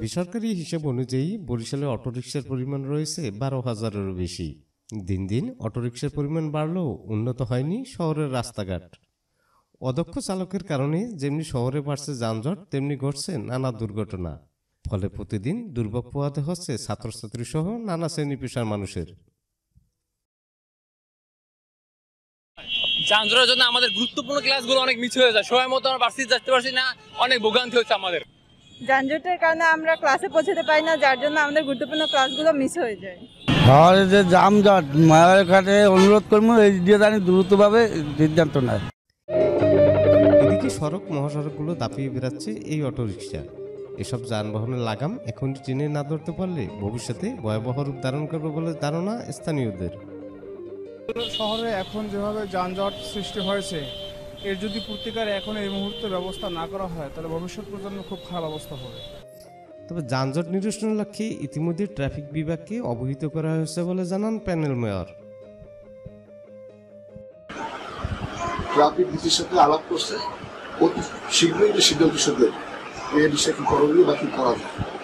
বেসরকারি হিসেব অনুযায়ী বরিশালে অটোরিকশার পরিমাণ রয়েছে 12,000-এরও বেশি। দিন দিন অটোরিকশার পরিমাণ বাড়লেও উন্নত হয়নি শহরের রাস্তাঘাট। অদক্ষ চালকের কারণে যেমনি শহরে বাড়ছে যানজট, তেমনি ঘটছে নানা দুর্ঘটনা। ফলে প্রতিদিন দুর্ভোগ পোহাতে হচ্ছে ছাত্রছাত্রী সহ নানা শ্রেণী পেশার মানুষের। যানজটের জন্য আমাদের গুরুত্বপূর্ণ ক্লাসগুলো অনেক মিস হয়ে যায়, সময় মতো আমরা ভার্সিটি যেতে পারছি না, অনেক ভোগান্তি হচ্ছে আমাদের। যানজটের কারণে আমরা ক্লাসে পৌঁছতে পারি না, যার জন্য আমাদের গুরুত্বপূর্ণ ক্লাসগুলো মিস হয়ে যায়। শহরে যে যানজট, মায়ের কাছে অনুরোধ করবো এই দিয়ে জানি দ্রুতভাবে সিদ্ধান্ত নেয়। এদিকে সড়ক মহাসড়কগুলো দাপিয়ে বেড়াচ্ছে এই অটোরিকশা। এসব যানবাহনের লাগাম এখনই টেনে না ধরতে পারলে ভবিষ্যতে ভয়াবহ রূপ ধারণ করবে বলে ধারণা স্থানীয়দের। শহরে এখন যেভাবে যানজট সৃষ্টি হয়েছে, এর যদি প্রতিকার এখন এই মুহূর্তে ব্যবস্থা না করা হয় তাহলে ভবিষ্যৎ প্রজন্মের খুব খারাপ অবস্থা হবে। তবে যানজট নিরসনের লক্ষ্যে ইতিমধ্যে ট্রাফিক বিভাগকে অবহিত করা হয়েছে বলে জানান প্যানেল মেয়র। ট্রাফিক ডিসির সাথে আলাপ করছে, অতি শীঘ্রই যে সিদ্ধান্ত এই বিষয়ে কি করণীয় বা কি করা যায়।